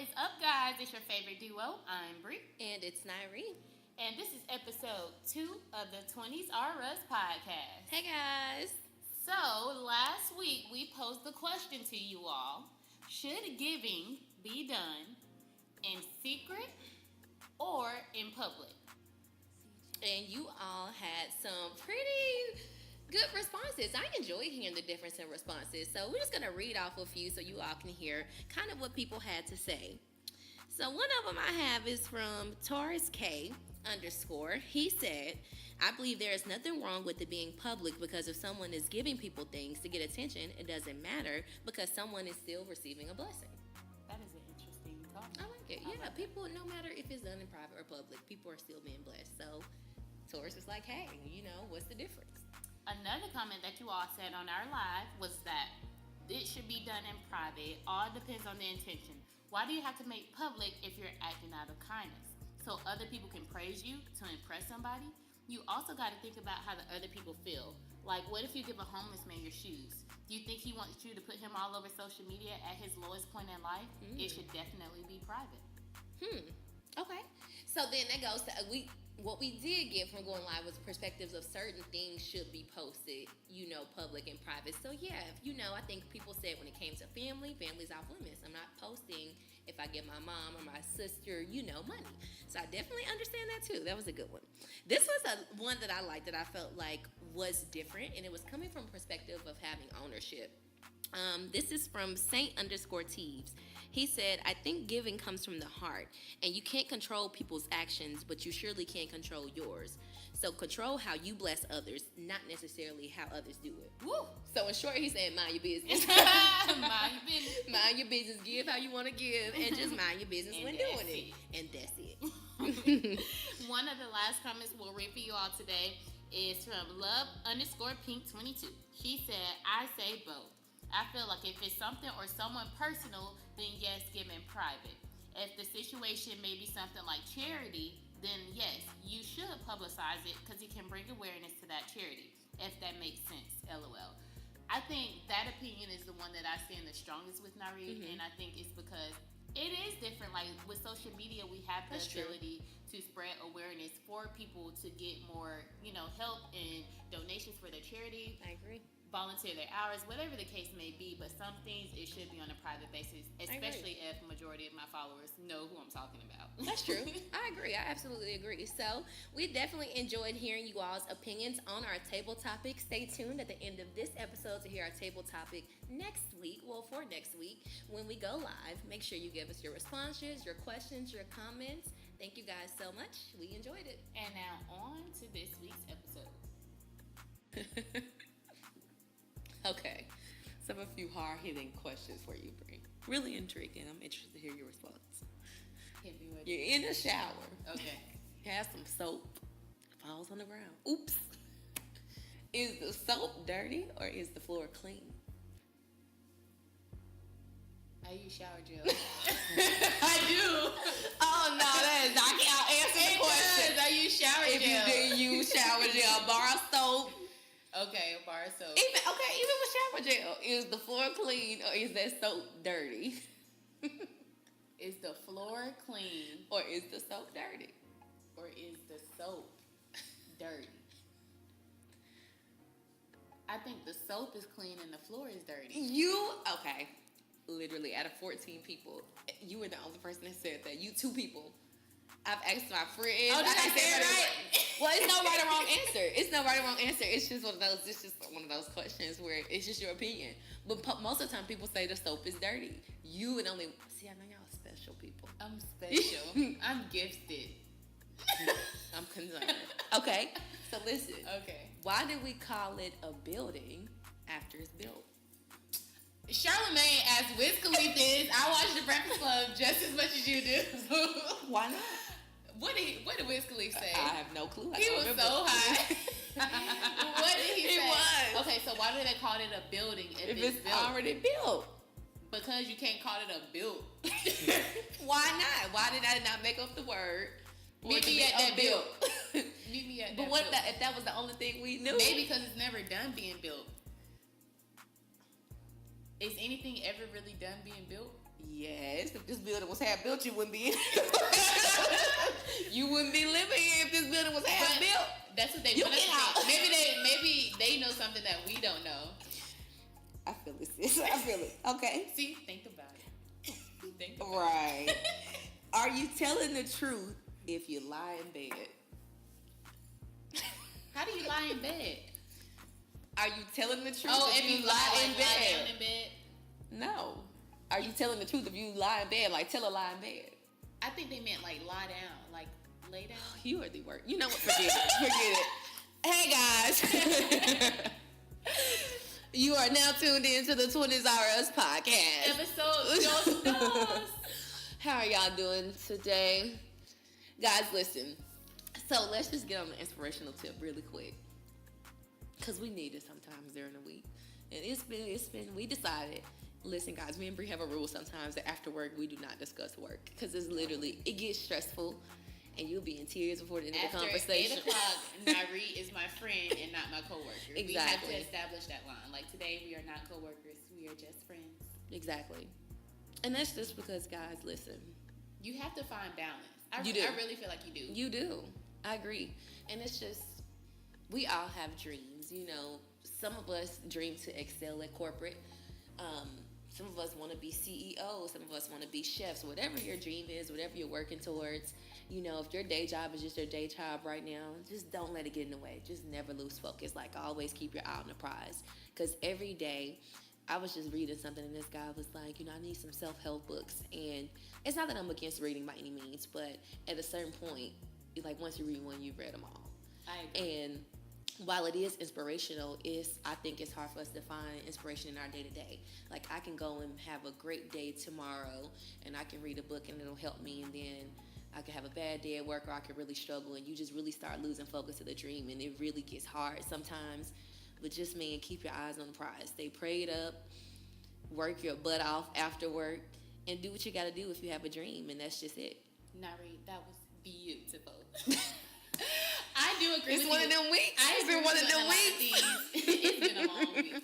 is up, guys? It's your favorite duo. I'm Bree. And it's Nyree. And this is episode 2 of the 20s Are Us podcast. Hey, guys. So, last week we posed the question to you all. Should giving be done in secret or in public? And you all had some pretty good responses. I enjoyed hearing the difference in responses. So we're just going to read off a few so you all can hear kind of what people had to say. So one of them I have is from Taurus K _. He said, I believe there is nothing wrong with it being public because if someone is giving people things to get attention, it doesn't matter because someone is still receiving a blessing. That is an interesting thought. I like it. Yeah, people, no matter if it's done in private or public, people are still being blessed. So Taurus is like, hey, what's the difference? Another comment that you all said on our live was that it should be done in private. All depends on the intention. Why do you have to make public if you're acting out of kindness? So other people can praise you to impress somebody? You also got to think about how the other people feel. Like, what if you give a homeless man your shoes? Do you think he wants you to put him all over social media at his lowest point in life? It should definitely be private. Okay. So then that goes to what we did get from going live was perspectives of certain things should be posted, public and private. So yeah, I think people said when it came to family's off limits. I'm not posting if I give my mom or my sister, money. So I definitely understand that too. That was a good one. This was one that I liked that I felt like was different, and it was coming from perspective of having ownership. This is from Saint _Teves. He said, I think giving comes from the heart, and you can't control people's actions, but you surely can control yours. So control how you bless others, not necessarily how others do it. Woo! So in short, he said, mind your business. Mind your business. Mind your business. Give how you want to give, and just mind your business when doing it. And that's it. One of the last comments we'll read for you all today is from Love _Pink 22. She said, I say both. I feel like if it's something or someone personal, then yes, give in private. If the situation may be something like charity, then yes, you should publicize it because it can bring awareness to that charity, if that makes sense, LOL. I think that opinion is the one that I stand the strongest with, Nyree, and I think it's because it is different. Like with social media, we have the ability to spread awareness for people to get more, help and donations for their charity. I agree. Volunteer their hours, whatever the case may be, but some things it should be on a private basis, especially if majority of my followers know who I'm talking about. That's true. I agree. I absolutely agree. So we definitely enjoyed hearing you all's opinions on our table topic. Stay tuned at the end of this episode to hear our table topic next week. Well, for next week when we go live. Make sure you give us your responses, your questions, your comments. Thank you guys so much. We enjoyed it. And now on to this week's episode. Okay, so a few hard-hitting questions for you, Bree. Really intriguing. I'm interested to hear your response. You're in the shower. Okay. You have some soap. Falls on the ground. Oops. Is the soap dirty or is the floor clean? I use shower gel. I do. Oh, no, I can't answer the question. I use shower gel. If you didn't use shower gel, bar soap. Okay, bar soap. Even with shower gel, is the floor clean or is that soap dirty? Is the floor clean or is the soap dirty? Or is the soap dirty? I think the soap is clean and the floor is dirty. Okay. Literally, out of 14 people, you were the only person that said that. You 2 people. I've asked my friends. Oh, did I say it right? Well, it's no right or wrong answer. It's no right or wrong answer. It's just one of those questions where it's just your opinion. But most of the time, people say the soap is dirty. You would only see. I know y'all special people. I'm special. I'm gifted. I'm concerned. Okay, so listen. Okay. Why did we call it a building after it's built? Charlamagne asked Wiz Khalifa is. I watch The Breakfast Club just as much as you do. Why not? What did Wiz Khalifa say? I have no clue. He was so high. What did he say? He was. Okay, so why do they call it a building if it's built? Already built? Because you can't call it a built. Why not? Why did I not make up the word? Meet me at that built. Meet me at that built. But what if that was the only thing we knew? Maybe because it's never done being built. Is anything ever really done being built? Yes, this building was half built, you wouldn't be in. You wouldn't be living here if this building was half built. That's what they You want get us out. to think. Maybe they know something that we don't know. I feel it, sis. I feel it. Okay. See, think about it. Think about Right. Are you telling the truth if you lie in bed? How do you lie in bed? Are you telling the truth If you lie in bed? Down in bed? No. Are you telling the truth if you lie in bed? Like, tell a lie in bed. I think they meant like lie down, like lay down. You are the worst. You know what? Forget it. Hey, guys. You are now tuned into the 20s Are Us podcast. Episode dos. How are y'all doing today? Guys, listen. So let's just get on the inspirational tip really quick. Because we need it sometimes during the week. And it's been, we decided, listen guys, me and Bree have a rule sometimes that after work we do not discuss work. Because it's literally, it gets stressful. And you'll be in tears before the end of the conversation. After 8 o'clock, Nyree is my friend and not my coworker. Exactly. We have to establish that line. Like today, we are not coworkers. We are just friends. Exactly. And that's just because, guys, listen. You have to find balance. I really feel like you do. You do. I agree. And it's just, we all have dreams. You know, some of us dream to excel at corporate. Some of us want to be CEOs. Some of us want to be chefs. Whatever your dream is, whatever you're working towards, you know, if your day job is just your day job right now, just don't let it get in the way. Just never lose focus. Like, always keep your eye on the prize. Because every day, I was just reading something, and this guy was like, you know, I need some self-help books. And it's not that I'm against reading by any means, but at a certain point, like, once you read one, you've read them all. I agree. And while it is inspirational, I think it's hard for us to find inspiration in our day-to-day. Like, I can go and have a great day tomorrow, and I can read a book, and it'll help me, and then I could have a bad day at work, or I could really struggle, and you just really start losing focus of the dream, and it really gets hard sometimes. But just, man, keep your eyes on the prize. Stay prayed up, work your butt off after work, and do what you got to do if you have a dream, and that's just it. Nyree, that was beautiful. I do agree It's with one you. of them weeks. It's been one of them weeks. It's been a long week.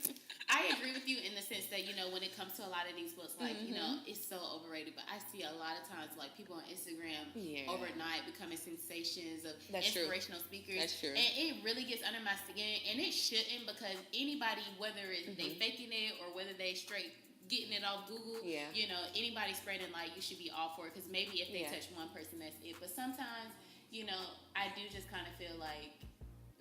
I agree with you in the sense that, you know, when it comes to a lot of these books, like, you know, it's so overrated. But I see a lot of times, like, people on Instagram overnight becoming sensations of inspirational speakers. That's true. And it really gets under my skin. And it shouldn't, because anybody, whether it's they faking it or whether they straight getting it off Google, you know, anybody spreading light, you should be all for it. Because maybe if they touch one person, that's it. But sometimes, you know, I do just kind of feel like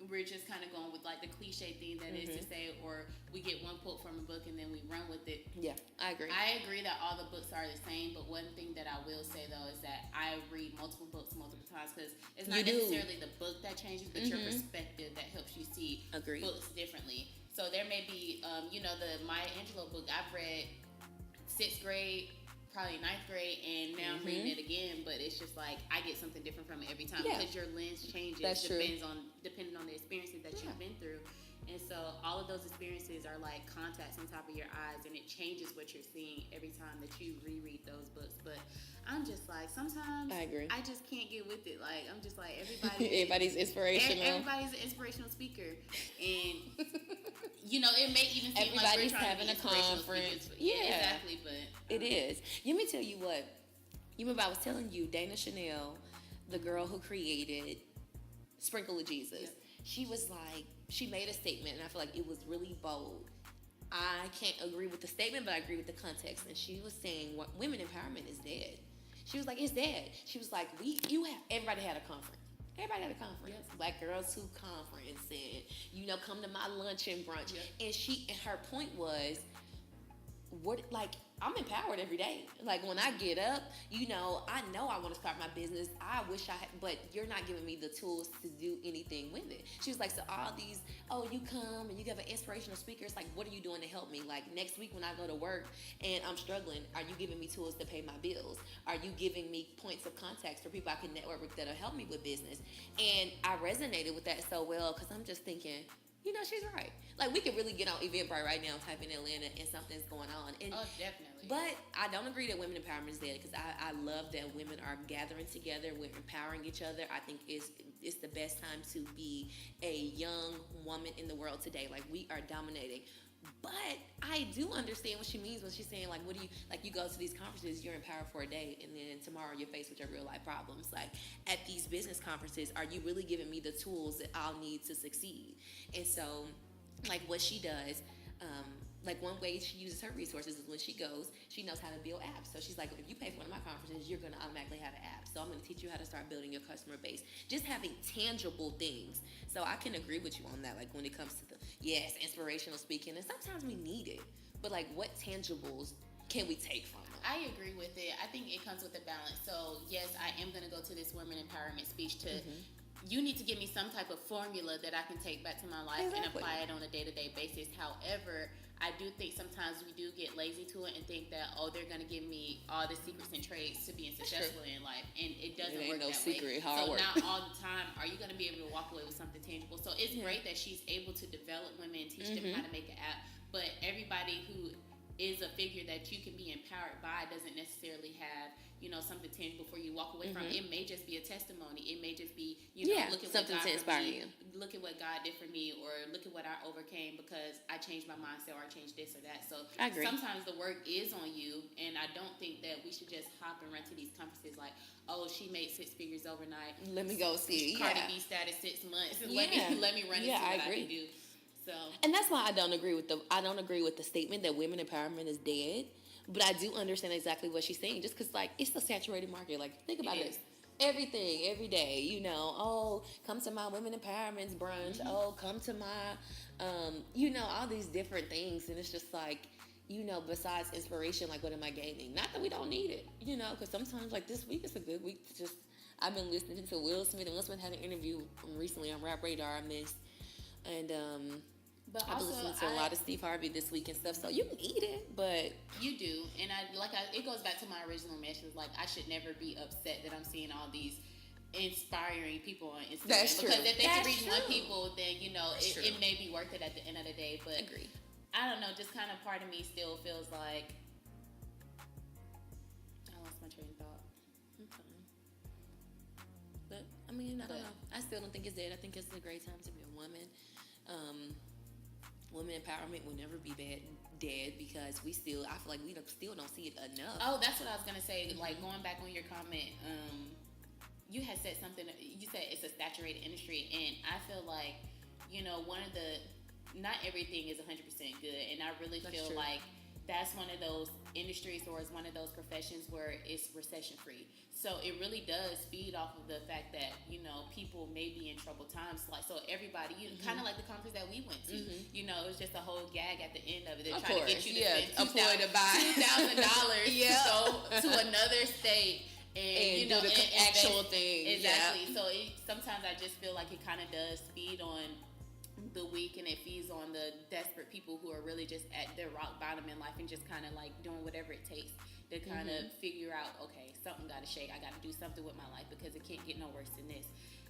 we're just kind of going with like the cliche thing that is to say, or we get one quote from a book and then we run with it. Yeah, I agree. I agree that all the books are the same, but one thing that I will say though is that I read multiple books multiple times, because it's not necessarily the book that changes, but your perspective that helps you see books differently. So there may be, you know, the Maya Angelou book I've read 6th grade, probably 9th grade, and now I'm reading it again, but it's just like I get something different from it every time, because your lens changes. That's Depending on the experiences that you've been through. And so all of those experiences are like contacts on top of your eyes, and it changes what you're seeing every time that you reread those books. But I'm just like, sometimes I agree. I just can't get with it. Like, I'm just like, everybody's inspirational. Everybody's an inspirational speaker. And you know, it may even seem everybody's like we're having a conference. Exactly, but it is. Let me tell you what. You remember I was telling you, Dana Chanel, the girl who created Sprinkle of Jesus. She was like, she made a statement, and I feel like it was really bold. I can't agree with the statement, but I agree with the context. And she was saying, women empowerment is dead. She was like, it's dead. She was like, everybody had a conference. Everybody had a conference. Black Girls Who Conference, and, you know, come to my lunch and brunch. And her point was, I'm empowered every day. Like, when I get up, you know I want to start my business. I wish I had, but you're not giving me the tools to do anything with it. She was like, so all these, you come and you have an inspirational speaker. It's like, what are you doing to help me? Like, next week when I go to work and I'm struggling, are you giving me tools to pay my bills? Are you giving me points of contacts for people I can network with that'll help me with business? And I resonated with that so well, because I'm just thinking, you know, she's right. Like, we could really get on Eventbrite right now, type in Atlanta, and something's going on. And, definitely. But I don't agree that women empowerment is dead, because I love that women are gathering together. We're empowering each other. I think it's the best time to be a young woman in the world today. Like, we are dominating. But I do understand what she means when she's saying, like, what do you, like, you go to these conferences, you're empowered for a day, and then tomorrow you're faced with your real life problems. Like, at these business conferences, are you really giving me the tools that I'll need to succeed? And so, like, what she does, like, one way she uses her resources is when she goes, she knows how to build apps. So she's like, if you pay for one of my conferences, you're going to automatically have an app. So I'm going to teach you how to start building your customer base. Just having tangible things. So I can agree with you on that. Like, when it comes to the, yes, inspirational speaking, and sometimes we need it. But, like, what tangibles can we take from it? I agree with it. I think it comes with a balance. So, yes, I am going to go to this women empowerment speech to you need to give me some type of formula that I can take back to my life and apply it on a day-to-day basis. However, I do think sometimes we do get lazy to it and think that, oh, they're going to give me all the secrets and trades to being successful in life. And it doesn't work that way. Hard work. Not all the time are you going to be able to walk away with something tangible. So it's great that she's able to develop women and teach them how to make an app. But everybody who is a figure that you can be empowered by doesn't necessarily have, you know, something tangible for you to walk away from. It may just be a testimony. It may just be, you know, look at something what to God inspire for me, you. Look at what God did for me, or look at what I overcame because I changed my mindset or I changed this or that. So I agree. Sometimes the work is on you, and I don't think that we should just hop and run to these conferences like, oh, she made 6 figures overnight. Let me go see. Cardi B status 6 months. Let me run and see what I can do. So. And that's why I don't agree with the statement that women empowerment is dead. But I do understand exactly what she's saying. Just because, like, it's a saturated market. Like, think about this. Everything, every day, you know. Oh, come to my women empowerment brunch. Oh, come to my, you know, all these different things. And it's just like, you know, besides inspiration, like, what am I gaining? Not that we don't need it, you know, because sometimes, like, this week is a good week to just, I've been listening to Will Smith. And Will Smith had an interview recently on Rap Radar. I missed. And, but I've been listening to a lot of Steve Harvey this week and stuff, so you need it, but you do, and it goes back to my original message. Like, I should never be upset that I'm seeing all these inspiring people on Instagram. That's true. Because if they can reach one people, then you know it may be worth it at the end of the day. But agree. I don't know, just kind of part of me still feels like I lost my train of thought. But I mean, I don't know. I still don't think it's dead. I think it's a great time to be a woman. Women empowerment will never be dead because I feel like we still don't see it enough. Oh, that's what I was gonna say. Like, going back on your comment, you had said something. You said it's a saturated industry, and I feel like, you know, not everything is 100% good, and I really feel like that's one of those industries or is one of those professions where it's recession free. So it really does feed off of the fact that, you know, people may be in troubled times. Like, so everybody, kind of like the conference that we went to, you know, it was just a whole gag at the end of it. They're trying to get you to spend $2,000 to go to another state. And you know, do the actual thing. Exactly. So sometimes I just feel like it kind of does feed on the weak, and it feeds on the desperate people who are really just at their rock bottom in life and just kind of like doing whatever it takes to kind of figure out, okay, something got to shake. I got to do something with my life because it can't get no worse than this.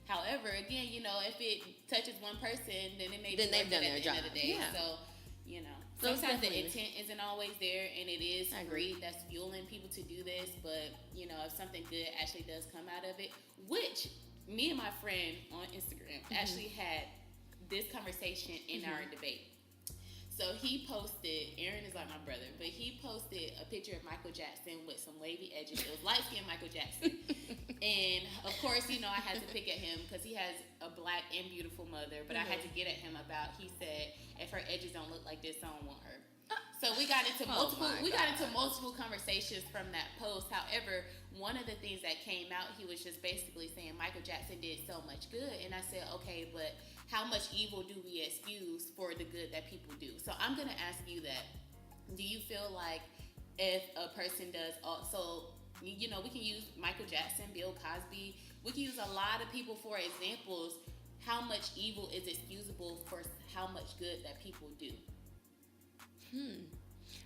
However, again, you know, if it touches one person, then it may be they've done their job. End of the day. So, you know, sometimes the intent isn't always there, and it is greed that's fueling people to do this. But, you know, if something good actually does come out of it, which me and my friend on Instagram actually had this conversation in our debate. So he posted, Aaron is like my brother, but he posted a picture of Michael Jackson with some wavy edges. It was light-skinned Michael Jackson. And, of course, you know, I had to pick at him because he has a black and beautiful mother, but I had to get at him about, he said, if her edges don't look like this, I don't want her. So we got into multiple conversations from that post. However, one of the things that came out, he was just basically saying Michael Jackson did so much good. And I said, okay, but how much evil do we excuse for the good that people do? So I'm going to ask you that. Do you feel like if a person does also, you know, we can use Michael Jackson, Bill Cosby, we can use a lot of people for examples. How much evil is excusable for how much good that people do?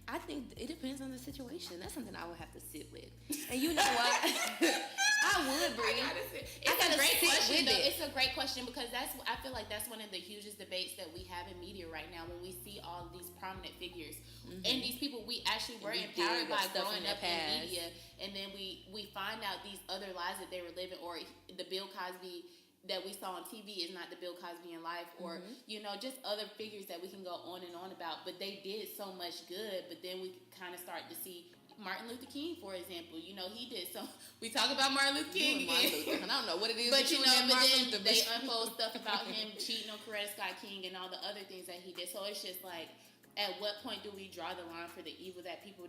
I think it depends on the situation. That's something I would have to sit with. And you know what? I would, Bree. It's a great question, though. It's a great question because I feel like that's one of the hugest debates that we have in media right now when we see all these prominent figures and these people we actually were empowered by growing up in media, and then we find out these other lives that they were living, or the Bill Cosby that we saw on TV is not the Bill Cosby in life, or just other figures that we can go on and on about. But they did so much good. But then we kind of start to see Martin Luther King, for example. He did so. We talk about Martin Luther King again. I don't know what it is, but Martin Luther. They unfold stuff about him cheating on Coretta Scott King and all the other things that he did. So it's just like, at what point do we draw the line for the evil that people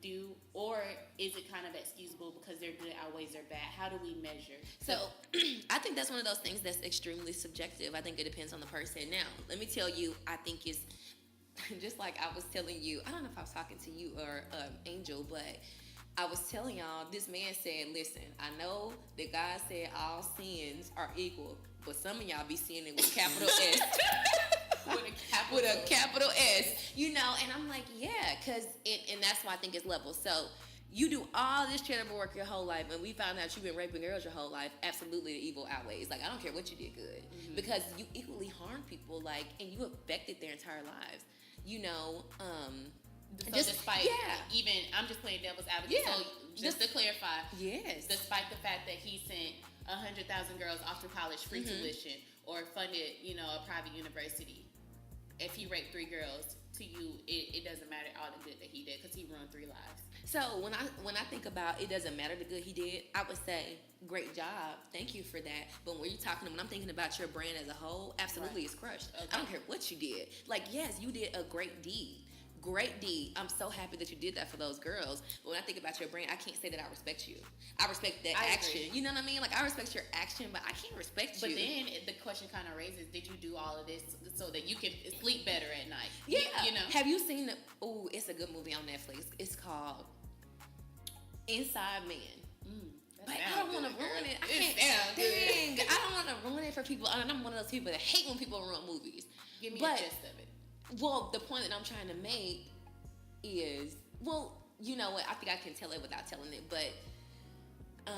do, or is it kind of excusable because their good outweighs their bad? How do we measure? So I think that's one of those things that's extremely subjective. I think it depends on the person. Now, let me tell you, I think it's just like I was telling you. I don't know if I was talking to you or Angel, but I was telling y'all, this man said, listen, I know that God said all sins are equal, but some of y'all be seeing it with capital S. With a capital S, and I'm like, yeah, because, and that's why I think it's levels. So you do all this charitable work your whole life, and we found out you've been raping girls your whole life. Absolutely, the evil outweighs. Like, I don't care what you did good, because you equally harm people, and you affected their entire lives. So despite, even, I'm just playing devil's advocate. Yeah. So just to clarify, yes, despite the fact that he sent 100,000 girls off to college free tuition, or funded, a private university, if he raped 3 girls, to you, it doesn't matter all the good that he did, because he ruined 3 lives. So when I think about it doesn't matter the good he did, I would say, great job, thank you for that. But when I'm thinking about your brand as a whole, absolutely, it's crushed. Okay. I don't care what you did. Like, yes, you did a great deed. Great deed. I'm so happy that you did that for those girls. But when I think about your brand, I can't say that I respect you. I respect that action. Agree. You know what I mean? Like, I respect your action, but I can't respect you. But then the question kind of raises, did you do all of this so that you can sleep better at night? Yeah. Have you seen it's a good movie on Netflix. It's called Inside Man. But I don't want to ruin it. I don't want to ruin it for people. And I'm one of those people that hate when people ruin movies. Give me a gist of it. Well, the point that I'm trying to make is, you know what? I think I can tell it without telling it, but I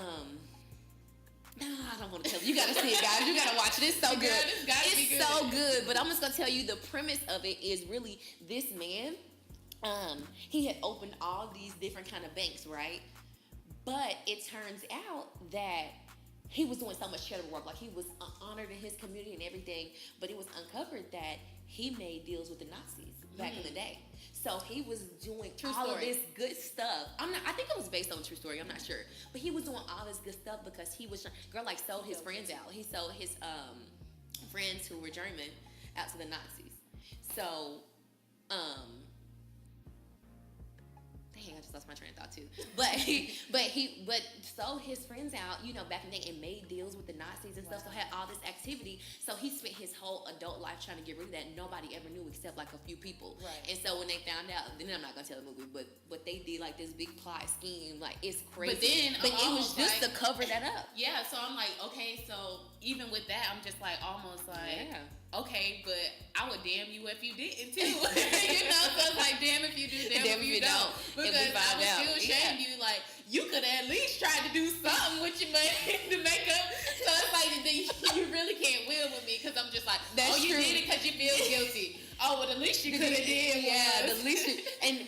don't want to tell you. You got to see it, guys. You got to watch it. It's so good. It's so good. But I'm just gonna tell you the premise of it is really this man. He had opened all these different kind of banks, right? But it turns out that he was doing so much charitable work, like he was honored in his community and everything. But it was uncovered that he made deals with the Nazis back in the day. So he was doing of this good stuff. I think it was based on a true story. I'm not sure, but he was doing all this good stuff because he was sold his friends out. He sold his friends who were German out to the Nazis. So, dang, I just lost my train of thought too. But he sold his friends out, back in the day, and made deals with the Nazis and stuff. So had all this activity. So he spent his whole adult life trying to get rid of that. Nobody ever knew except like a few people. Right. And so when they found out, then I'm not gonna tell the movie, but they did like this big plot scheme, like it's crazy. But it was just to cover that up. Yeah. So I'm like, okay. So even with that, I'm just like almost like. Yeah. Okay, but I would damn you if you didn't too. So it's like, damn if you do, damn if you don't. Because I would still shame you. Like, you could at least try to do something with your money to make up. So it's like, you really can't win with me because I'm just like, you did it because you feel guilty. Oh, well, the least you could have did. Yeah, the least.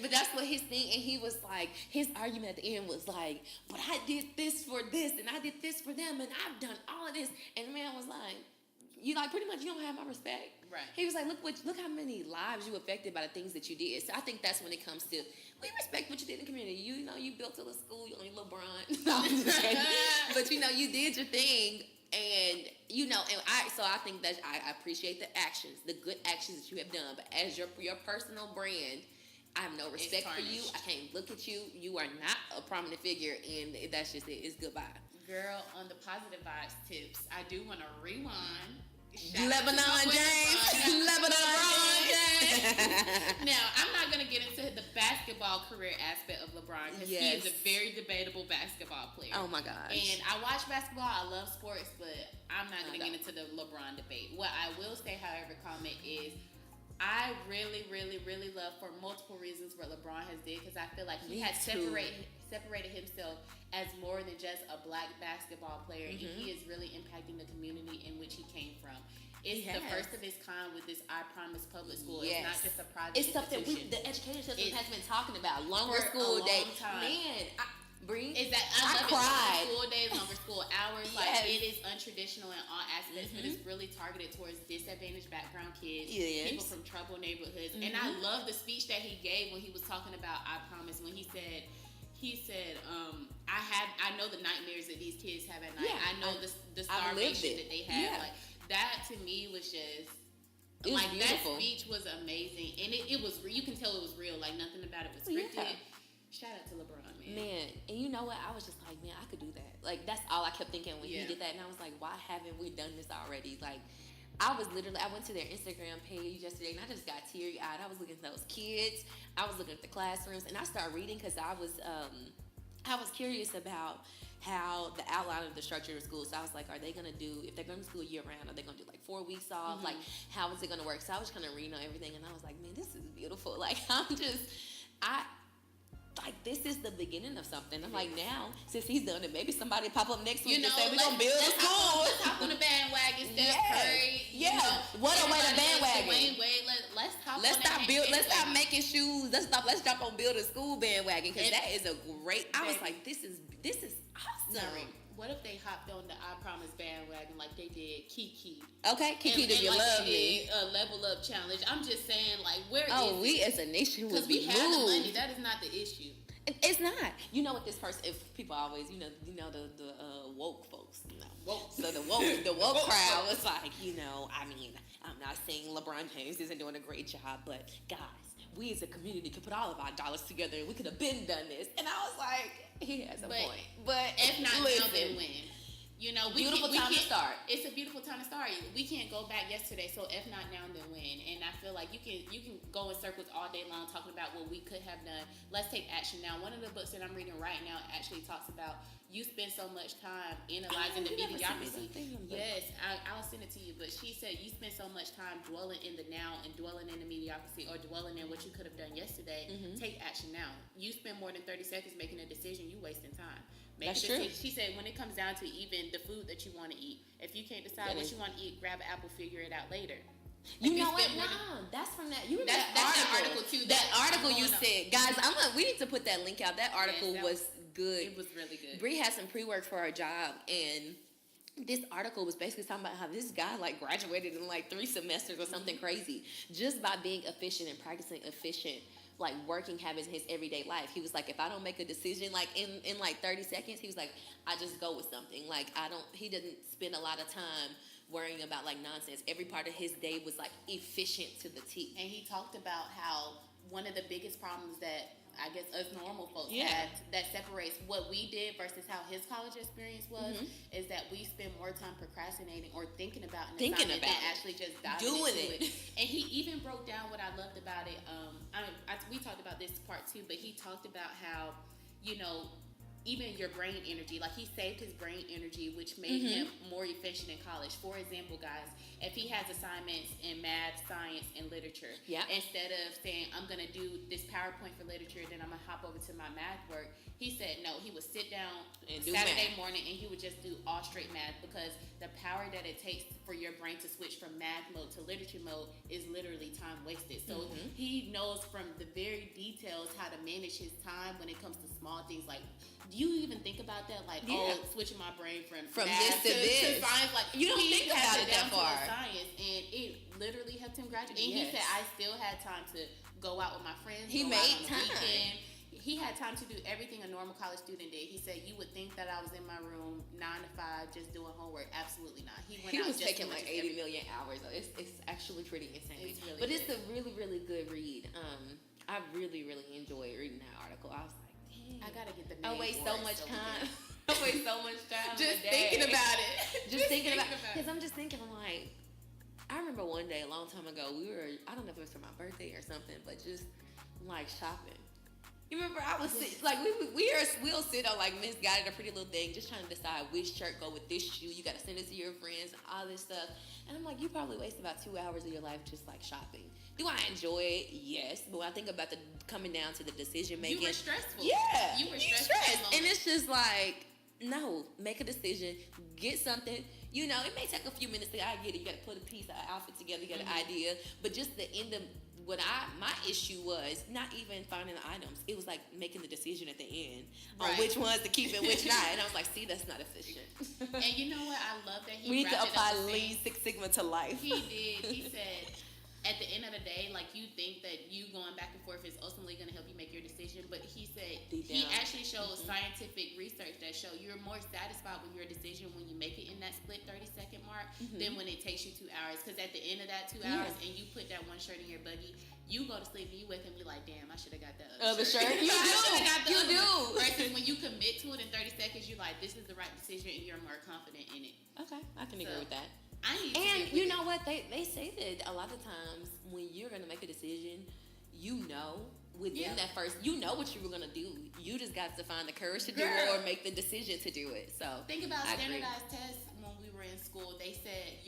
But that's what his thing. And he was like, his argument at the end was like, but I did this for this, and I did this for them, and I've done all of this. And the man was like, pretty much you don't have my respect. Right. He was like, look how many lives you affected by the things that you did. So I think that's when it comes to, we respect what you did in the community. You built a little school on your LeBron. No, I'm just kidding. But you did your thing, and I think that I appreciate the actions, the good actions that you have done. But as your personal brand, I have no respect for you. I can't look at you. You are not a prominent figure, and that's just it. It's goodbye. Girl, on the positive vibes tips, I do want to rewind. Lebanon James. Now, I'm not going to get into the basketball career aspect of LeBron because he is a very debatable basketball player. Oh my gosh. And I watch basketball. I love sports, but I'm not going to get into the LeBron debate. What I will say, however, comment is I really, really, really love, for multiple reasons, what LeBron has did, because I feel like he has separated himself as more than just a black basketball player, and he is really impacting the community in which he came from. It's the first of its kind with this I Promise public school. It's not just a private institution. It's stuff that the education system has been talking about. Longer school day. Man, Bree, I cried. School days, longer school hours. Like, it is untraditional in all aspects, but it's really targeted towards disadvantaged background kids, Yes. people from troubled neighborhoods. And I love the speech that he gave when he was talking about I Promise, when he said, I know the nightmares that these kids have at night. Yeah, I know the starvation that they have. Yeah. Like, that to me was just, it was like, beautiful. that speech was amazing. And it was, you can tell it was real. Like, nothing about it was scripted. Yeah. Shout out to LeBron, man. Man, and you know what? I was just like, man, I could do that. Like, that's all I kept thinking when he Yeah. did that. And I was like, why haven't we done this already? Like, I went to their Instagram page yesterday and I just got teary eyed. I was looking at those kids. I was looking at the classrooms and I started reading because I was curious about how the outline of the structure of school. So I was like, are they going to do, if they're going to school year round, are they going to do like 4 weeks off? Like, how is it going to work? So I was kind of reading on everything and I was like, man, this is beautiful. Like, this is the beginning of something. I'm like, now, since he's done it, maybe somebody pop up next week and say, we're going to build a school. Let's hop on the bandwagon. Steph Curry. Yeah. What a way to bandwagon. Wayne Wade. Let's hop Let's on stop that Let's stop bandwagon. making shoes. Let's jump on build a school bandwagon because And- that is a great. I was Baby. like, this is awesome. Sorry. What if they hopped on the I Promise bandwagon like they did Kiki? Okay, Kiki, and do you like love they me? did a level up challenge. I'm just saying, like, where is Oh, we as a nation would because be we have the money. moved. That is not the issue. It's not. You know what this person? If people always, the woke folks. Woke. So the woke crowd was like, I mean, I'm not saying LeBron James isn't doing a great job, but guys, we as a community could put all of our dollars together and we could have been done this. And I was like, he has a point. But if not now, then when? Beautiful time to start. It's a beautiful time to start. We can't go back yesterday, so if not now, then when? And I feel like you can go in circles all day long talking about what we could have done. Let's take action now. One of the books that I'm reading right now actually talks about you spend so much time analyzing the mediocrity. Yes, I'll send it to you. But she said you spend so much time dwelling in the now and dwelling in the mediocrity or dwelling in what you could have done yesterday. Take action now. You spend more than 30 seconds making a decision, you wasting time. That's true. She said when it comes down to even the food that you want to eat, if you can't decide what you want to eat, grab an apple, figure it out later. You know what? That's from that. You remember that's that article too. That article you said, guys. We need to put that link out. That article was good. It was really good. Bree had some pre-work for her job, and this article was basically talking about how this guy like graduated in like 3 semesters or something crazy just by being efficient and practicing efficient like working habits in his everyday life. He was like, if I don't make a decision like in like 30 seconds, he was like, I just go with something. Like he didn't spend a lot of time worrying about like nonsense. Every part of his day was like efficient to the T. And he talked about how one of the biggest problems that I guess us normal folks have that separates what we did versus how his college experience was is that we spend more time procrastinating or thinking about an assignment than actually just diving into it. And he even broke down what I loved about it. We talked about this part too, but he talked about how, even your brain energy, like he saved his brain energy, which made him more efficient in college. For example, guys, if he has assignments in math, science, and literature, instead of saying, I'm going to do this PowerPoint for literature, then I'm going to hop over to my math work, he said no, he would sit down and Saturday morning and he would just do all straight math because the power that it takes for your brain to switch from math mode to literature mode is literally time wasted. So he knows from the very details how to manage his time when it comes to small things like, do you even think about that? Like, switching my brain from this math to this. to science. Like, you don't think about it that far. Science, and it literally helped him graduate. And he said, I still had time to go out with my friends. He made time. He had time to do everything a normal college student did. He said, you would think that I was in my room 9 to 5 just doing homework. Absolutely not. He was taking like 80 million hours. It's actually pretty insane. But it's a really, really good read. I really, really enjoyed reading that article. I was like, I gotta get the name. I waste so much time. I waste so much time. Just thinking about it. Just thinking about it. Because I'm just thinking, like, I remember one day a long time ago, I don't know if it was for my birthday or something, but just like shopping. You remember I was like we'll sit on like Misguided, a pretty little thing, just trying to decide which shirt go with this shoe. You got to send it to your friends, all this stuff. And I'm like, you probably waste about 2 hours of your life just like shopping. Do I enjoy it? Yes. But when I think about the coming down to the decision making, you were stressful. Yeah, you were stressed. And it's just like, no, make a decision, get something. It may take a few minutes to, I get it. You got to put a piece of outfit together, you got an idea, but just the end of my issue was not even finding the items. It was like making the decision at the end Right. on which ones to keep and which not. And I was like, see, that's not efficient. And you know what? I love that he We need to wrapped it up apply with Lean saying- Six Sigma to life. He did. He said, at the end of the day, like, you think that you going back and forth is ultimately going to help you make your decision, but he said Deep he down. actually shows scientific research that show you're more satisfied with your decision when you make it in that split 30-second mark than when it takes you 2 hours. Because at the end of that 2 hours, and you put that one shirt in your buggy, you go to sleep and you wake up and you're like, damn, I should have got that Other shirt. You I shoulda got the You other do. one. Versus when you commit to it in 30 seconds, you're like, this is the right decision, and you're more confident in it. Okay, I can agree So, with that. I need to And get you with know it. what? They say that a lot of times when you're gonna make a decision, you know within Yeah. that first, you know what you were gonna do. You just got to find the courage to do it Girl. or make the decision to do it. So Think about I agree. standardized tests when we were in school. They said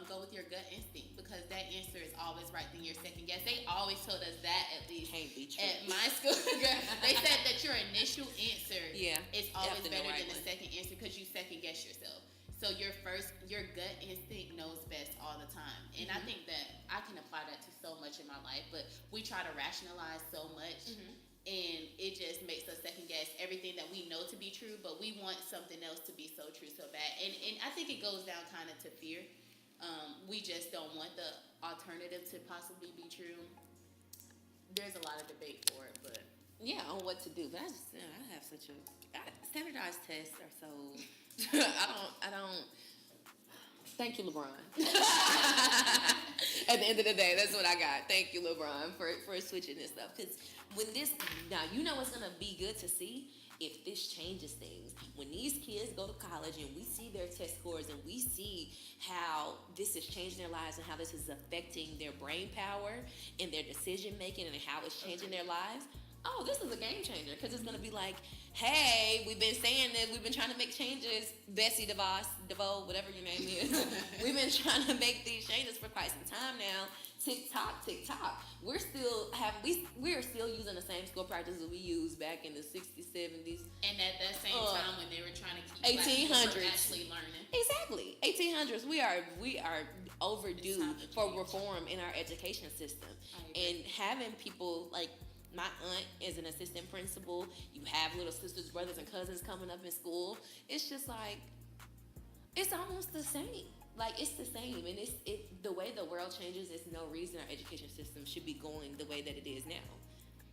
go with your gut instinct because that answer is always right than your second guess. They always told us that at least can't be true. at my school. They said that your initial answer Yeah, is you have always to know better right than the one. second answer because you second guess yourself. So your gut instinct knows best all the time. And I think that I can apply that to so much in my life, but we try to rationalize so much and it just makes us second guess everything that we know to be true, but we want something else to be so true so bad. And I think it goes down kind of to fear. We just don't want the alternative to possibly be true. There's a lot of debate for it, but Yeah, on what to do. But I have such a standardized tests are so. I don't. Thank you, LeBron. At the end of the day, that's what I got. Thank you, LeBron, for switching this up. Because when this now, you know what's gonna be good to see if this changes things. When these kids go to college and we see their test scores and we see how this is changing their lives and how this is affecting their brain power and their decision making and how it's changing their lives. Oh, this is a game changer because it's going to be like, hey, we've been saying that we've been trying to make changes, Bessie DeVoe, whatever your name is. We've been trying to make these changes for quite some time now. TikTok. We're still using the same school practices we used back in the 60s, 70s. and at that same time when they were trying to keep black people 1800s. from actually learning. Exactly. 1800s. We are overdue It's time to for change. reform in our education system. I agree. And having people like my aunt is an assistant principal. You have little sisters, brothers, and cousins coming up in school. It's just like it's almost the same. Like it's the same, and the way the world changes. There's no reason our education system should be going the way that it is now.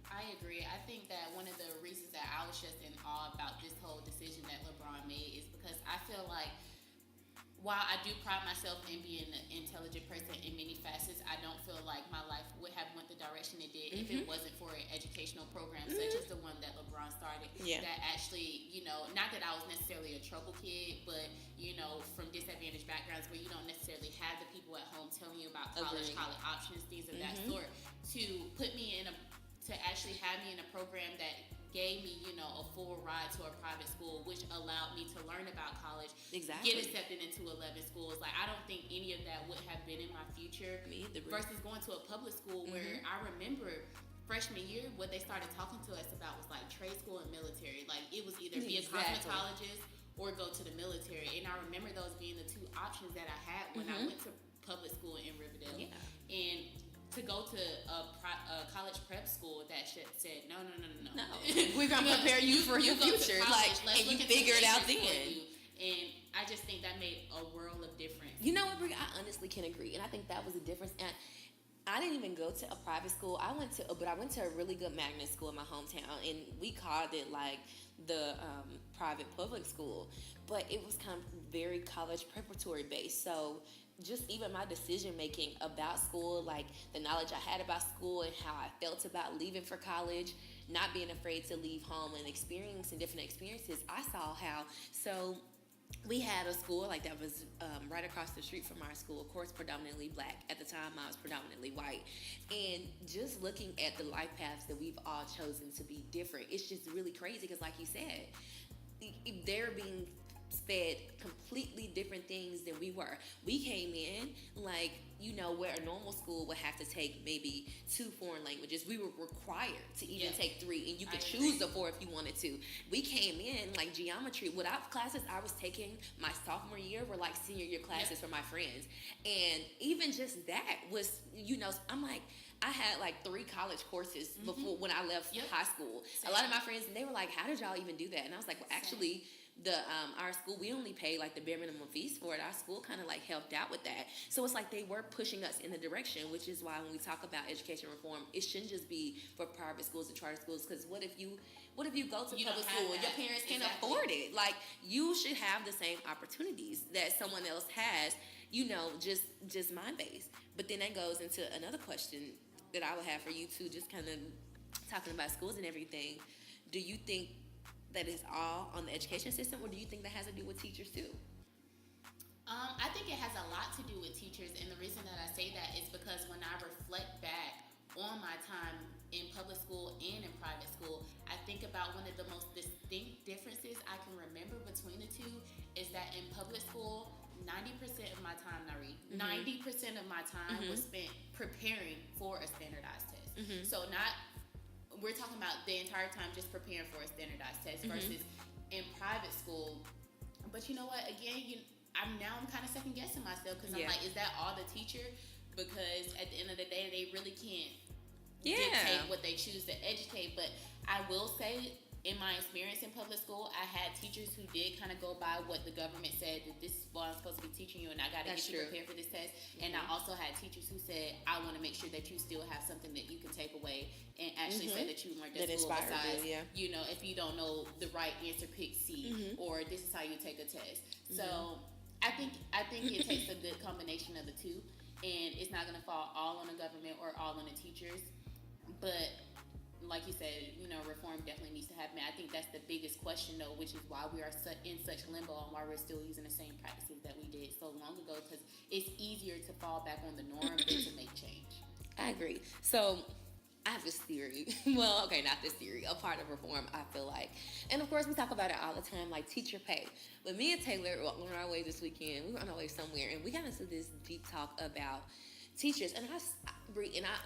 I agree. I think that one of the reasons that I was just in awe about this whole decision that LeBron made is because I feel like while I do pride myself in being an intelligent person in many facets, I don't feel like my life would have went the direction it did if it wasn't for an educational program such as the one that LeBron started. Yeah. That actually, not that I was necessarily a trouble kid, but, from disadvantaged backgrounds where you don't necessarily have the people at home telling you about college options, things of that sort, to put me to actually have me in a program that gave me, a full ride to a private school, which allowed me to learn about college, Exactly. get accepted into 11 schools. Like, I don't think any of that would have been in my future. Me either. Versus going to a public school where I remember freshman year, what they started talking to us about was like trade school and military. Like, it was either be a Exactly. cosmetologist or go to the military. And I remember those being the two options that I had when I went to public school in Riverdale. Yeah. And to go to a college prep school that said no. No, we're gonna prepare you for your go to future, college, like, let's and you look into figure it out majors for then. you. And I just think that made a world of difference. You know what, Brie? I honestly can agree, and I think that was the difference. And I didn't even go to a private school. I went to a really good magnet school in my hometown, and we called it like the private public school, but it was kind of very college preparatory based. So just even my decision making about school, like the knowledge I had about school and how I felt about leaving for college, not being afraid to leave home and experiencing different experiences, I saw how. So we had a school like that was right across the street from our school, of course predominantly black. At the time I was predominantly white, and just looking at the life paths that we've all chosen to be different, it's just really crazy because like you said, they're being fed completely different things than we were. We came in like, where a normal school would have to take maybe 2 foreign languages, we were required to even take 3, and you could choose the 4 if you wanted to. We came in like geometry. Without classes I was taking my sophomore year were like senior year classes for my friends, and even just that was, I'm like, I had like 3 college courses before when I left high school. Same. A lot of my friends, they were like, "How did y'all even do that?" And I was like, "Well, actually, the our school, we only pay like the bare minimum fees for it. Our school kind of like helped out with that. So it's like they were pushing us in the direction, which is why when we talk about education reform, it shouldn't just be for private schools and charter schools. Because what if you go to public school and your parents can't afford it? Like, you should have the same opportunities that someone else has. Just mind based. But then that goes into another question that I would have for you too, just kind of talking about schools and everything. Do you think that is all on the education system, or do you think that has to do with teachers too? I think it has a lot to do with teachers, and the reason that I say that is because when I reflect back on my time in public school and in private school, I think about one of the most distinct differences I can remember between the two is that in public school, 90% of my time, 90% of my time was spent preparing for a standardized test. So we're talking about the entire time just preparing for a standardized test versus in private school. But you know what? Again, I'm kind of second guessing myself because I'm like, is that all the teacher? Because at the end of the day, they really can't dictate what they choose to educate. But I will say, in my experience in public school, I had teachers who did kind of go by what the government said, that this is what I'm supposed to be teaching you and I got to get you prepared for this test. And I also had teachers who said, I want to make sure that you still have something that you can take away and actually say that you learned at school besides, if you don't know the right answer, pick C, or this is how you take a test. So I think it takes a good combination of the two, and it's not going to fall all on the government or all on the teachers, but like you said, reform definitely needs to happen. I think that's the biggest question, though, which is why we are in such limbo and why we're still using the same practices that we did so long ago, because it's easier to fall back on the norm than to make change. I agree. So I have this theory. Well, okay, not this theory. A part of reform, I feel like. And of course, we talk about it all the time, like teacher pay. But me and Taylor were on our way this weekend. We were on our way somewhere, and we got into this deep talk about teachers. And I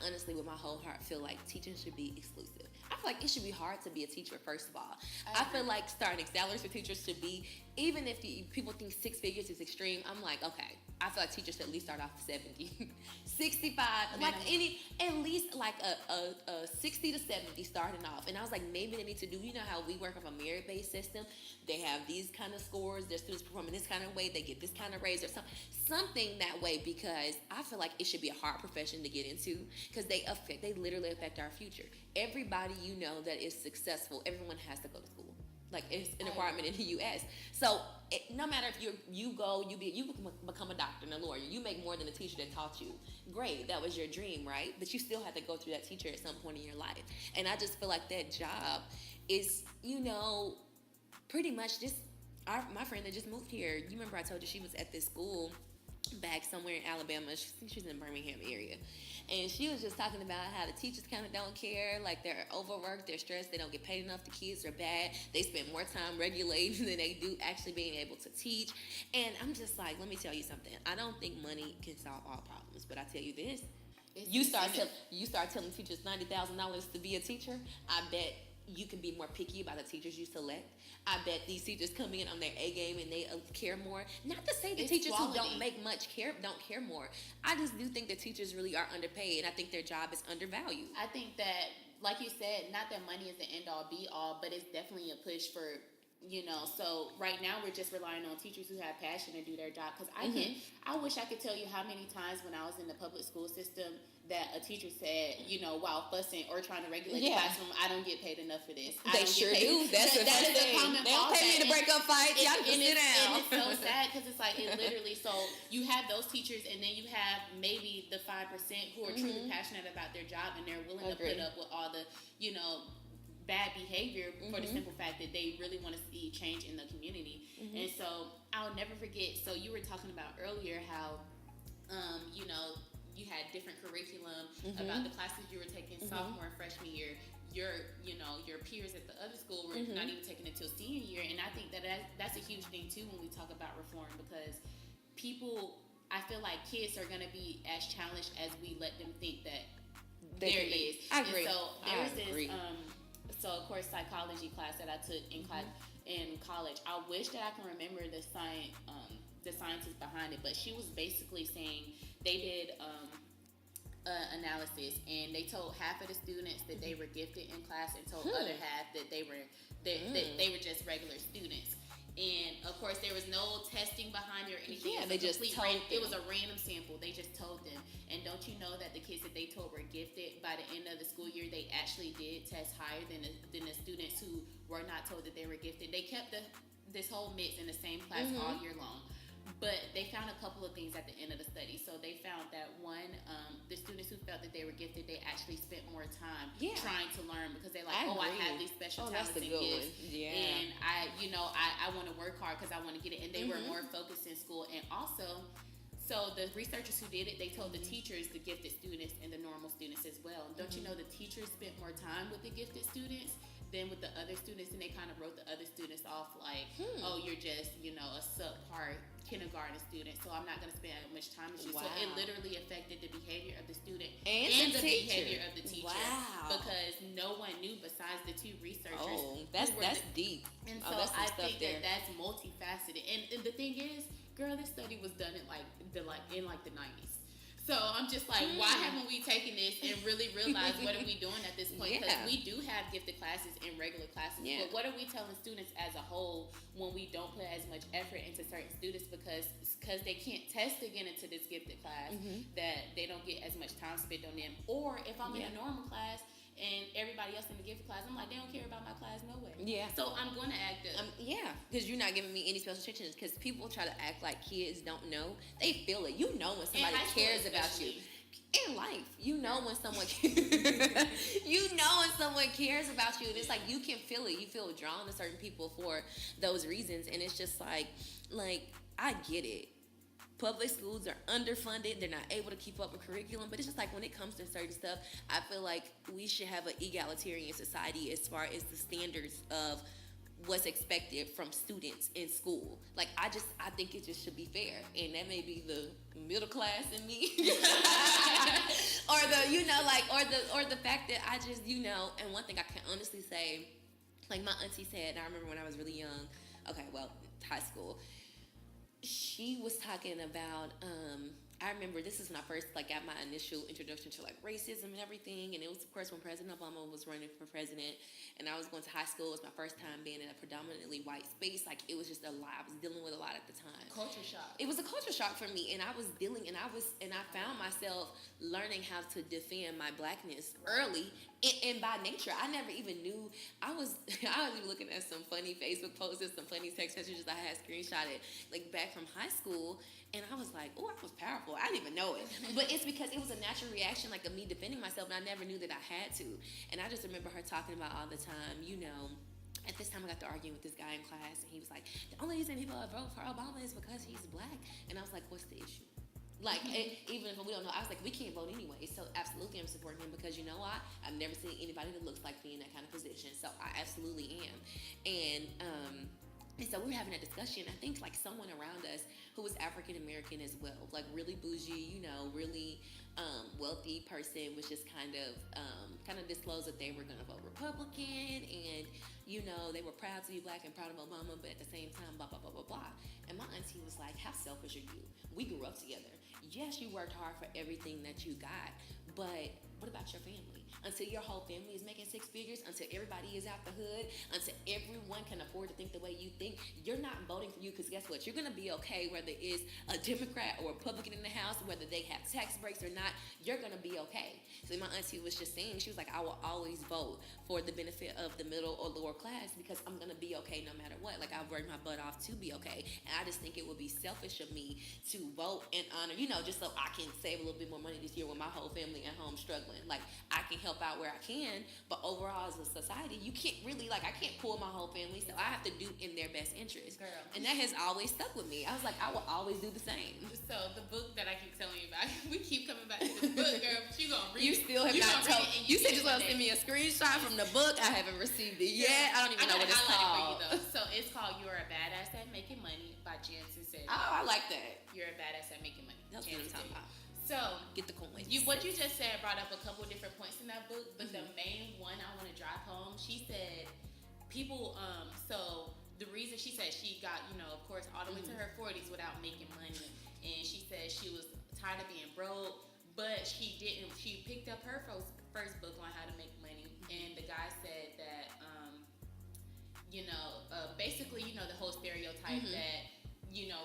honestly, with my whole heart, feel like teaching should be exclusive. I feel like it should be hard to be a teacher, first of all. I feel like starting salaries for teachers should be, even if people think 6 figures is extreme, I'm like, okay, I feel like teachers should at least start off 70, 65, like at least like a 60 to 70 starting off. And I was like, maybe they need to do, how we work on a merit-based system. They have these kind of scores, their students perform in this kind of way, they get this kind of raise or something that way, because I feel like it should be a hard profession to get into, because they literally affect our future. Everybody that is successful, everyone has to go to school. Like, it's an requirement in the U.S. So no matter if you become a doctor and a lawyer, you make more than the teacher that taught you. Great, that was your dream, right? But you still have to go through that teacher at some point in your life. And I just feel like that job is, pretty much just my friend that just moved here. You remember I told you she was at this school back somewhere in Alabama. She's in the Birmingham area. And she was just talking about how the teachers kind of don't care. Like, they're overworked, they're stressed, they don't get paid enough, the kids are bad. They spend more time regulating than they do actually being able to teach. And I'm just like, let me tell you something. I don't think money can solve all problems. But I tell you this. You start telling teachers $90,000 to be a teacher, I bet you can be more picky about the teachers you select. I bet these teachers come in on their A game and they care more. Not to say the teachers quality. Who don't make much don't care more. I just do think that teachers really are underpaid, and I think their job is undervalued. I think that, like you said, not that money is the end all be all, but it's definitely a push for, so right now we're just relying on teachers who have passion to do their job. Because I wish I could tell you how many times when I was in the public school system that a teacher said, while fussing or trying to regulate the classroom, I don't get paid enough for this. They sure do. That's the first thing. They don't pay me to break up fights. Y'all can sit down. And it's so sad because it's like, it literally, so you have those teachers and then you have maybe the 5% who are truly passionate about their job and they're willing to put up with all the, bad behavior for the simple fact that they really want to see change in the community. And so I'll never forget, so you were talking about earlier how, you had different curriculum about the classes you were taking sophomore and freshman year. Your peers at the other school were not even taking it till senior year. And I think that's a huge thing too when we talk about reform, because I feel like kids are going to be as challenged as we let them think that there is. I agree. And so there was this, so of course, psychology class that I took in college. I wish that I can remember the scientists behind it, but she was basically saying they did analysis, and they told half of the students that they were gifted in class, and told other half that they were they were just regular students. And of course, there was no testing behind it or anything. Yeah, they just told them. It was a random sample. They just told them. And don't you know that the kids that they told were gifted, by the end of the school year, they actually did test higher than the students who were not told that they were gifted. They kept this whole mix in the same class all year long. But they found a couple of things at the end of the study. So they found that one, the students who felt that they were gifted, they actually spent more time trying to learn, because they're like, I have these special talents and gifts, and I want to work hard because I want to get it. And they were more focused in school. And also, so the researchers who did it, they told the teachers, the gifted students and the normal students as well. Don't you know the teachers spent more time with the gifted students than with the other students, and they kind of wrote the other students off like, oh, you're just, a subpar kindergarten student, so I'm not going to spend as much time with you. Wow. So it literally affected the behavior of the student and the behavior of the teacher. Wow. Because no one knew besides the two researchers. Oh, that's deep. And so I think that's multifaceted. And the thing is, girl, this study was done in the 90s. So I'm just like, why haven't we taken this and really realized what are we doing at this point? Because we do have gifted classes and regular classes, but what are we telling students as a whole when we don't put as much effort into certain students because they can't test to get into this gifted class, that they don't get as much time spent on them? Or if I'm in a normal class and everybody else in the gifted class, I'm like, they don't care about my class, no way. Yeah. So I'm going to act up. Because you're not giving me any special attention. Because people try to act like kids don't know. They feel it. You know when somebody cares about you. In life, you know when someone cares about you, and it's like you can feel it. You feel drawn to certain people for those reasons, and it's just like I get it. Public schools are underfunded. They're not able to keep up with curriculum. But it's just like when it comes to certain stuff, I feel like we should have an egalitarian society as far as the standards of what's expected from students in school. Like, I think it just should be fair. And that may be the middle class in me. or the fact that I just, and one thing I can honestly say, like my auntie said, and I remember when I was really young, high school, she was talking about, I remember this is when I first got my initial introduction to racism and everything, and it was of course when President Obama was running for president, and I was going to high school. It was my first time being in a predominantly white space. It was just a lot. I was dealing with a lot at the time. Culture shock. It was a culture shock for me, and I was dealing, and I found myself learning how to defend my blackness early, and by nature. I never even knew. I was even looking at some funny Facebook posts and some funny text messages I had screenshotted back from high school. And I was like, oh, I was powerful. I didn't even know it. But it's because it was a natural reaction, of me defending myself, and I never knew that I had to. And I just remember her talking about all the time, at this time I got to arguing with this guy in class, and he was like, the only reason people vote for Obama is because he's black. And I was like, what's the issue? Even if we don't know, I was like, we can't vote anyway. So absolutely I'm supporting him, because you know what? I've never seen anybody that looks like me in that kind of position. So I absolutely am. And so we were having a discussion. I think someone around us who was African American as well, really bougie, really wealthy person, was just kind of disclosed that they were going to vote Republican, and they were proud to be black and proud of Obama, but at the same time, blah blah blah blah blah. And my auntie was like, "How selfish are you? We grew up together. Yes, you worked hard for everything that you got, but what about your family? Until your whole family is making six figures, until everybody is out the hood, until everyone can afford to think the way you think, you're not voting for you, because guess what? You're going to be okay whether it's a Democrat or a Republican in the House, whether they have tax breaks or not, you're going to be okay." So my auntie was just saying, she was like, I will always vote for the benefit of the middle or lower class, because I'm going to be okay no matter what. I've worked my butt off to be okay. And I just think it would be selfish of me to vote in honor, just so I can save a little bit more money this year when my whole family at home struggling. I can help out where I can, but overall as a society, you can't really, I can't pull my whole family, so I have to do in their best interest. Girl. And that has always stuck with me. I was like, I will always do the same. So the book that I keep telling you about, we keep coming back to this book, girl, but you gonna read you it. Still have not told. You said you're gonna send me a screenshot from the book. I haven't received it yet. I don't even know what it's called. It for you, though. So it's called You're a Badass at Making Money by Jansen Sedgwick. Oh, I like that. You're a Badass at Making Money. That's what I'm talking about. So get the coins. What you just said brought up a couple of different points in that book, but the main one I want to drive home, she said people, so the reason she said she got, of course, all the way to her 40s without making money, and she said she was tired of being broke, but she didn't. She picked up her first book on how to make money, and the guy said that, basically, the whole stereotype that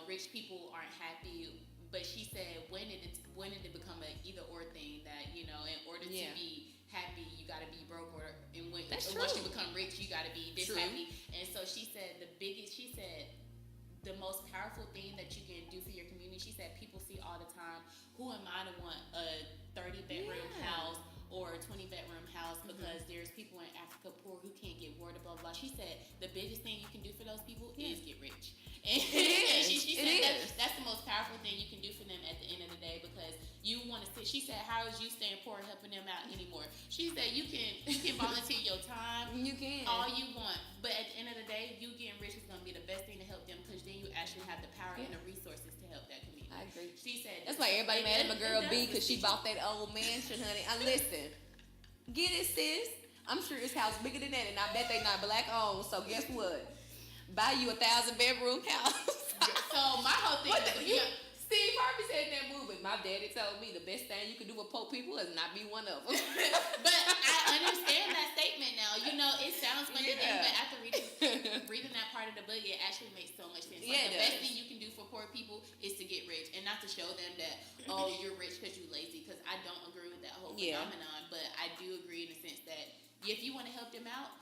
rich people aren't happy. But she said, when did it become a either or thing that in order to be happy you got to be broke, and once you become rich you got to be this happy. And so she said the most powerful thing that you can do for your community. She said people see all the time, who am I to want a 30-bedroom house or a 20-bedroom house because there's people in Africa poor who can't get water, blah, blah. She said the biggest thing you can do for those people is get rich. And she said that's the most powerful thing you can do for them at the end of the day, because you want to sit. She said, how is you staying poor and helping them out anymore? She said you can volunteer your time, you can all you want, but at the end of the day, you getting rich is going to be the best thing to help them, because then you actually have the power and the resources to help that community. I agree. She said that's why everybody mad at my girl B because she bought that old mansion, honey. Listen, get it, sis. I'm sure this house bigger than that, and I bet they not black owned. So guess what? Buy you a 1,000-bedroom house. So my whole thing is, Steve Harvey said in that movie, my daddy told me the best thing you can do with poor people is not be one of them. But I understand that statement now. It sounds funny, but after reading that part of the book, it actually makes so much sense. Like, the best thing you can do for poor people is to get rich, and not to show them that, you're rich because you're lazy, because I don't agree with that whole phenomenon, but I do agree in the sense that if you want to help them out,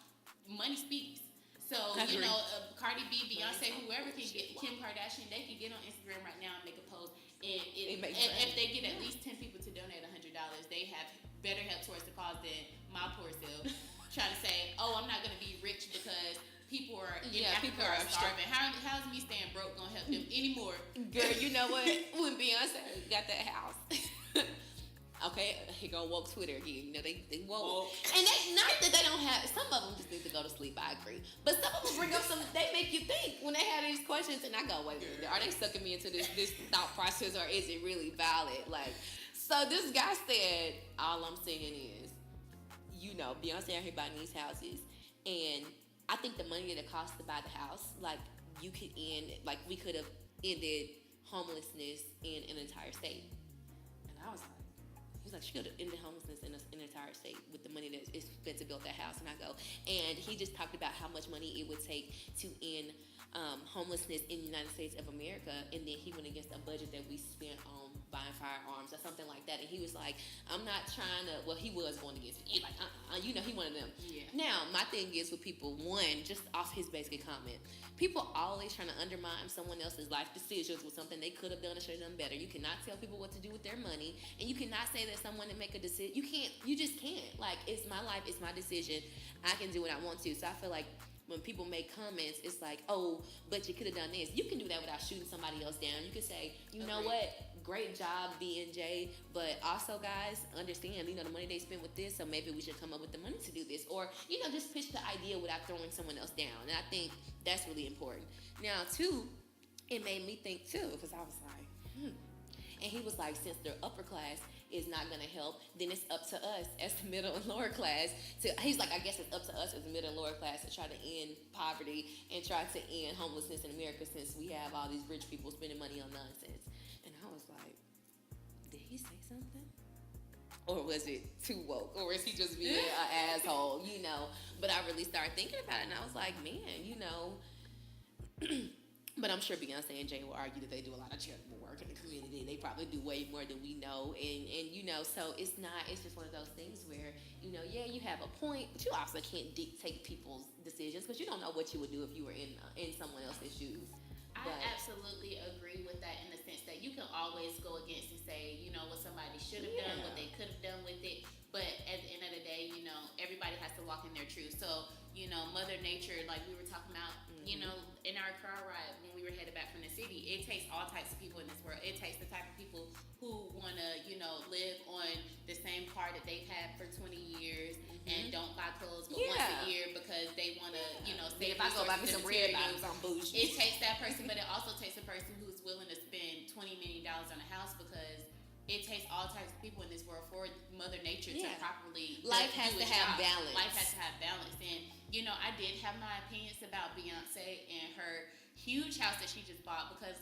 money speaks. So, Cardi B, Beyonce, whoever can get, Kim Kardashian, they can get on Instagram right now and make a post. And if they get at least 10 people to donate $100, they have better help towards the cause than my poor self trying to say, I'm not going to be rich because people are in Africa are starving. How's me staying broke going to help them anymore? Girl, you know what? When Beyonce got that house. Okay, here go woke Twitter again. They woke. And they, not that they don't have, some of them just need to go to sleep, I agree. But some of them bring up they make you think when they have these questions, and I go, wait a minute, are they sucking me into this thought process, or is it really valid? Like, so this guy said, all I'm saying is, Beyonce and everybody needs houses. And I think the money that it costs to buy the house, like, we could have ended homelessness in an entire state. And I was like, she could have ended homelessness in an entire state with the money that is spent to build that house. And I go, and he just talked about how much money it would take to end homelessness in the United States of America, and then he went against a budget that we spent on buying firearms or something like that. And he was like, I'm not trying to, he was going against it. He's like, he one of them. Yeah. Now, my thing is with people, one, just off his basic comment, people always trying to undermine someone else's life decisions with something they could have done or should have done better. You cannot tell people what to do with their money, and you cannot say that someone to make a decision. You just can't. Like, it's my life, it's my decision. I can do what I want to. So I feel like when people make comments, it's like, but you could have done this. You can do that without shooting somebody else down. You could say, you know what? Great job, B&J, but also, guys, understand, the money they spent with this, so maybe we should come up with the money to do this. Or, just pitch the idea without throwing someone else down. And I think that's really important. Now, two, it made me think, too, because I was like, And he was like, since the upper class is not going to help, then it's up to us as the middle and lower class he's like, I guess it's up to us as the middle and lower class to try to end poverty and try to end homelessness in America, since we have all these rich people spending money on nonsense. And I was like, did he say something? Or was it too woke? Or is he just being an asshole, But I really started thinking about it, and I was like, man, But I'm sure Beyonce and Jay will argue that they do a lot of charitable work in the community. They probably do way more than we know. And so it's just one of those things where, you have a point, but you also can't dictate people's decisions, because you don't know what you would do if you were in someone else's shoes. I absolutely agree with that, in the sense that you can always go against and say, what somebody should have done, what they could have done with it. But at the end of the day, everybody has to walk in their truth. So, Mother Nature, like we were talking about, in our car ride when we were headed back from the city, it takes all types of people in this world. It takes the type of people who want to, live on the same car that they've had for 20 years and don't buy clothes but once a year because they want to, save if I go buy me some red materials. bottoms, I'm bougie. It takes that person, but it also takes a person who's willing to spend $20 million on a house, because it takes all types of people in this world for Mother Nature to properly Life has to have balance. Life has to have balance. And, I did have my opinions about Beyonce and her huge house that she just bought, because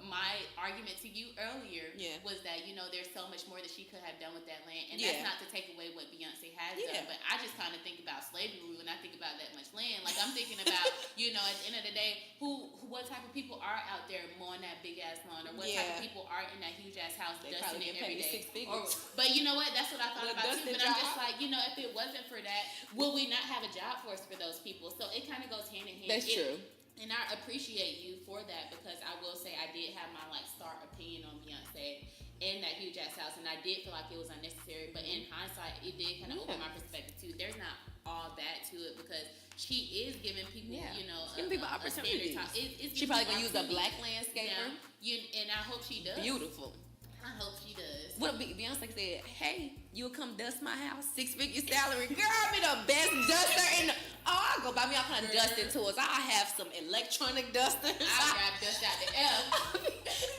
my argument to you earlier Yeah. was that, you know, there's so much more that she could have done with that land. And Yeah. that's not to take away what Beyonce has Yeah. done. But I just kind of think about slavery when I think about that much land. Like, I'm thinking about, you know, at the end of the day, what type of people are out there mowing that big-ass lawn? Or what type Yeah. of people are in that huge-ass house They dusting probably it get every paid day? 6 figures. But you know what? That's what I thought Well, about, too. dusting But I'm just job. like, you know, if it wasn't for that, will we not have a job force for those people? So it kind of goes hand in hand. That's true. And I appreciate you for that, because I will say I did have my like start opinion on Beyonce in that huge ass house, and I did feel like it was unnecessary. But in hindsight, it did kind of open my perspective too. There's not all that to it, because she is giving people, you know, giving people opportunities. It's She probably gonna use a black landscaper. And I hope she does. Beautiful. I hope she does. What Beyonce said, hey, you'll come dust my house, 6-figure salary. Girl, I'll be the best duster in the... Oh, I'll go buy me all kind of dusting tools. I'll have some electronic dusters. I'll grab dust out the air.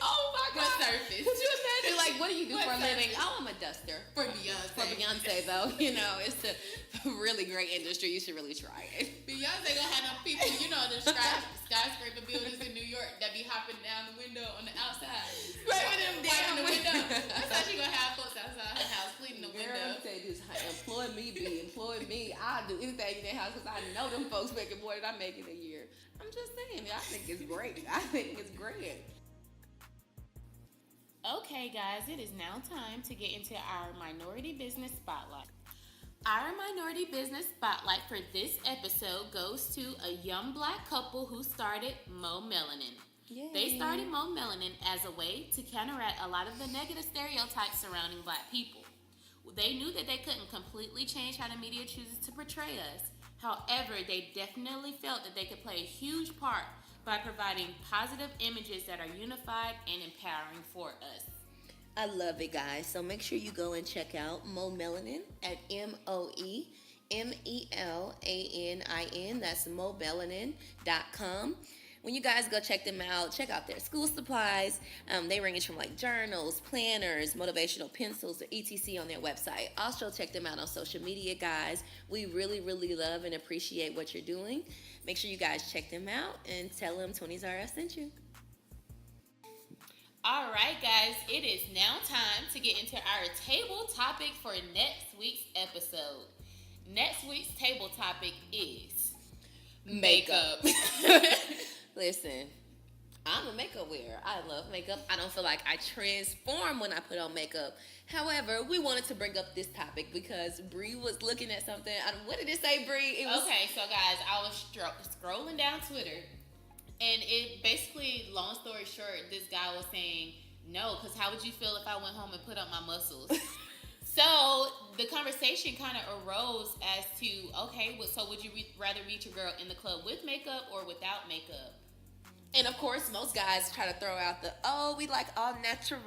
Oh my What God. surface? Could you imagine, like, what do you do What for a living? surface? Oh, I'm a duster. For Beyonce. For Beyonce, though, you know, it's a really great industry. You should really try it. Beyonce gonna have them people, you know, the skyscraper buildings in New York that be hopping down the window on the outside. Right with them Wiping the window. windows. That's how she gonna have folks outside her house cleaning the window. Girl, say this, employ me. I'll do anything in that house because I know them folks making more than I make in a year. I'm just saying, I think it's great. Okay, guys, it is now time to get into our minority business spotlight. Our minority business spotlight for this episode goes to a young black couple who started Mo Melanin. Yay. They started Mo Melanin as a way to counteract a lot of the negative stereotypes surrounding black people. They knew that they couldn't completely change how the media chooses to portray us. However, they definitely felt that they could play a huge part by providing positive images that are unified and empowering for us. I love it, guys. So make sure you go and check out Mo Melanin at MoeMelanin. That's MoMelanin.com. When you guys go check them out, check out their school supplies. They range from like journals, planners, motivational pencils, or etc. on their website. Also check them out on social media, guys. We really, really love and appreciate what you're doing. Make sure you guys check them out and tell them 20s R Us sent you. All right, guys, it is now time to get into our table topic for next week's episode. Next week's table topic is makeup. Listen, I'm a makeup wearer. I love makeup. I don't feel like I transform when I put on makeup. However, we wanted to bring up this topic because Bree was looking at something. What did it say, Bree? Okay, so guys, I was scrolling down Twitter, and it basically, long story short, this guy was saying, no, because how would you feel if I went home and put up my muscles? So the conversation kind of arose as to, okay, so would you rather meet your girl in the club with makeup or without makeup? And of course, most guys try to throw out we like all natural.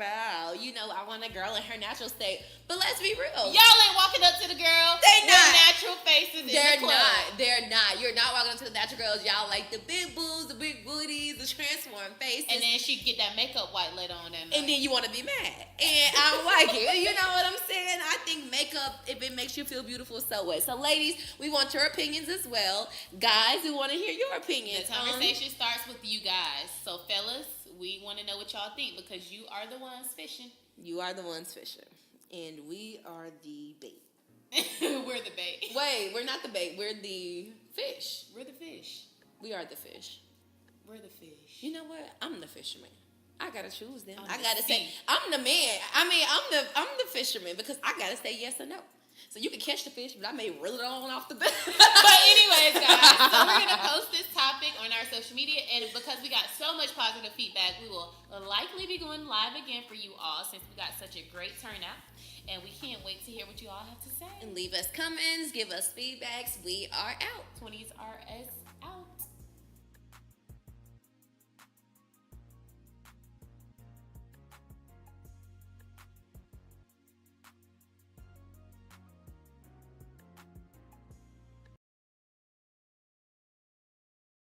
You know, I want a girl in her natural state. But let's be real. Y'all ain't walking up to the girl They with not. natural faces in the club. They're not. You're not walking up to the natural girls. Y'all like the big boobs, the big booties, the transformed faces. And then she get that makeup white lid on them. And then you want to be mad. And I don't like it. You know what I'm saying? I think makeup, if it makes you feel beautiful, so what? So ladies, we want your opinions as well. Guys, we want to hear your opinions. The conversation starts with you guys. So fellas, we want to know what y'all think because you are the ones fishing. You are the ones fishing. And we are the bait. We're the bait. Wait, we're not the bait. We're the fish. We're the fish. We are the fish. We're the fish. You know what? I'm the fisherman. I gotta choose them. On I the gotta sea. say I'm the man. I mean, I'm the fisherman because I gotta say yes or no. So you can catch the fish, but I may reel it on off the bat. But anyways, guys, so we're gonna post this topic on our social media, and because we got so much positive feedback, we will likely be going live again for you all since we got such a great turnout, and we can't wait to hear what you all have to say. And leave us comments, give us feedbacks. We are out. 20s RS